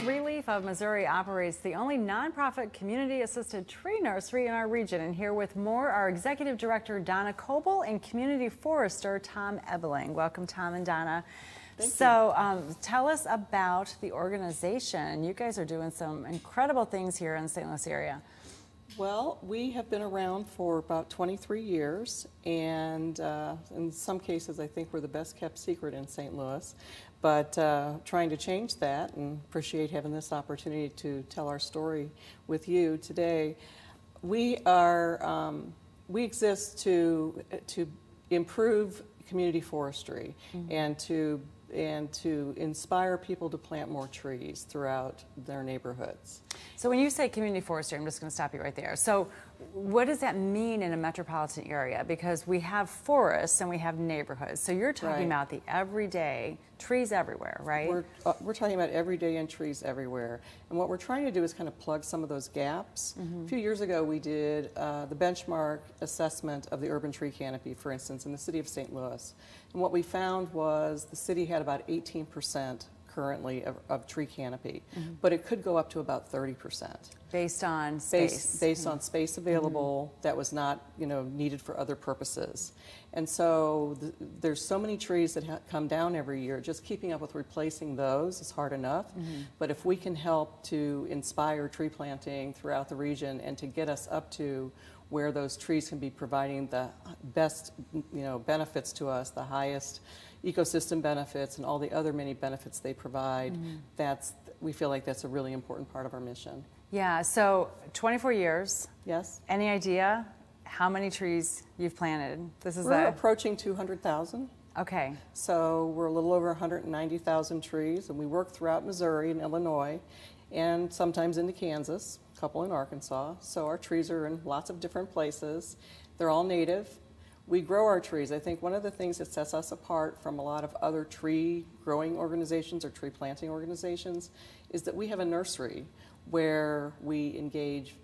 Relief of Missouri operates the only nonprofit community-assisted tree nursery in our region. And here with more, our Executive Director, Donna Coble, and Community Forester, Tom Ebeling. Welcome, Tom and Donna. Tell us about the organization. You guys are doing some incredible things here in the St. Louis area. Well, we have been around for about 23 years, and in some cases I think we're the best kept secret in St. Louis, but trying to change that, and appreciate having this opportunity to tell our story with you today. We exist to improve community forestry and to inspire people to plant more trees throughout their neighborhoods. So when you say community forestry, I'm just going to stop you right there. So what does that mean in a metropolitan area? Because we have forests and we have neighborhoods. So you're talking about the everyday trees everywhere, right? We're talking about everyday and trees everywhere. And what we're trying to do is kind of plug some of those gaps. A few years ago we did the benchmark assessment of the urban tree canopy, for instance, in the city of St. Louis. And what we found was the city had about 18% currently of tree canopy, but it could go up to about 30%. Based on space. Based on space available that was not, needed for other purposes. And so there's so many trees that come down every year. Just keeping up with replacing those is hard enough. But if we can help to inspire tree planting throughout the region and to get us up to where those trees can be providing the best, benefits to us, the highest ecosystem benefits and all the other many benefits they provide, we feel like that's a really important part of our mission. Yeah, so 24 years. Yes. Any idea how many trees you've planted? We're approaching 200,000. Okay. So we're a little over 190,000 trees, and we work throughout Missouri and Illinois, and sometimes into Kansas, a couple in Arkansas. So our trees are in lots of different places. They're all native. We grow our trees. I think one of the things that sets us apart from a lot of other tree growing organizations or tree planting organizations is that we have a nursery where we engage.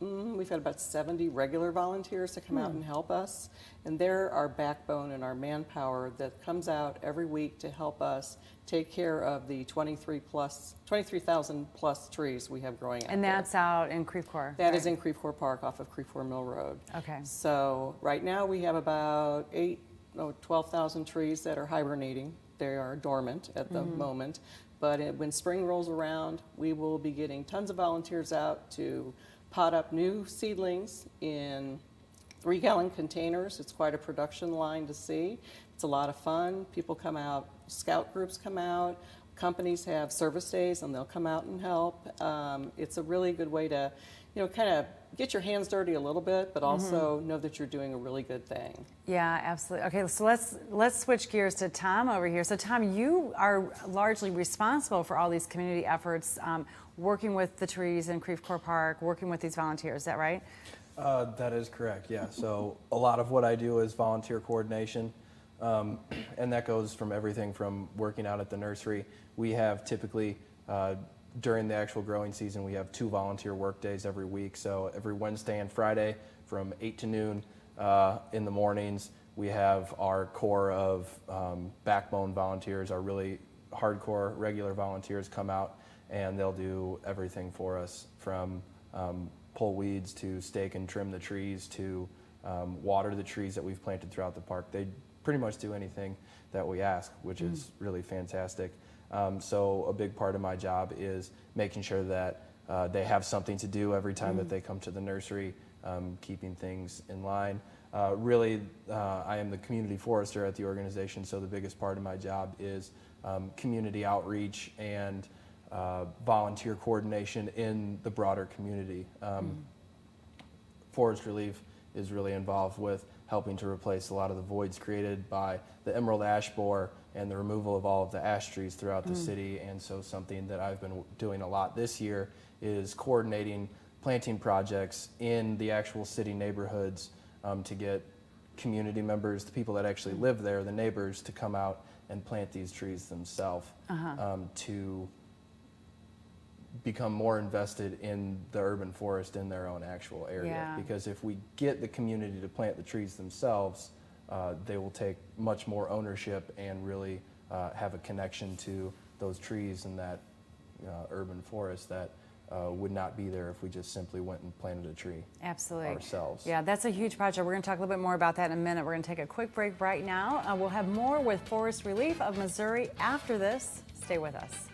We've had about 70 regular volunteers to come out and help us, and they're our backbone and our manpower that comes out every week to help us take care of the 23,000 plus trees we have growing out. And that's out in Creve Coeur? That is in Creve Coeur Park off of Creve Coeur Mill Road. Okay. So right now we have about 12,000 trees that are hibernating. They are dormant at the moment, but when spring rolls around, we will be getting tons of volunteers out to pot up new seedlings in 3-gallon containers. It's quite a production line to see. It's a lot of fun. People come out, scout groups come out, companies have service days and they'll come out and help. It's a really good way to, kind of get your hands dirty a little bit, but also know that you're doing a really good thing. Yeah, absolutely. Okay, so let's switch gears to Tom over here. So Tom, you are largely responsible for all these community efforts, working with the trees in Creve Coeur Park, working with these volunteers, is that right? That is correct, yeah. So a lot of what I do is volunteer coordination, and that goes from everything from working out at the nursery. We have typically, during the actual growing season, we have 2 volunteer work days every week. So every Wednesday and Friday from 8 to noon in the mornings, we have our core of backbone volunteers, our really hardcore regular volunteers come out, and they'll do everything for us from pull weeds to stake and trim the trees to water the trees that we've planted throughout the park. They pretty much do anything that we ask, which is really fantastic. So a big part of my job is making sure that they have something to do every time that they come to the nursery, keeping things in line. Really, I am the community forester at the organization, so the biggest part of my job is community outreach and volunteer coordination in the broader community. Forest Relief is really involved with helping to replace a lot of the voids created by the emerald ash borer and the removal of all of the ash trees throughout the city. And so something that I've been doing a lot this year is coordinating planting projects in the actual city neighborhoods to get community members, the people that actually live there, the neighbors, to come out and plant these trees themselves to become more invested in the urban forest in their own actual area. Yeah. Because if we get the community to plant the trees themselves, they will take much more ownership and really have a connection to those trees and that urban forest that would not be there if we just simply went and planted a tree Absolutely. ourselves. Yeah, that's a huge project. We're going to talk a little bit more about that in a minute. We're going to take a quick break right now. We'll have more with Forest Relief of Missouri after this. Stay with us.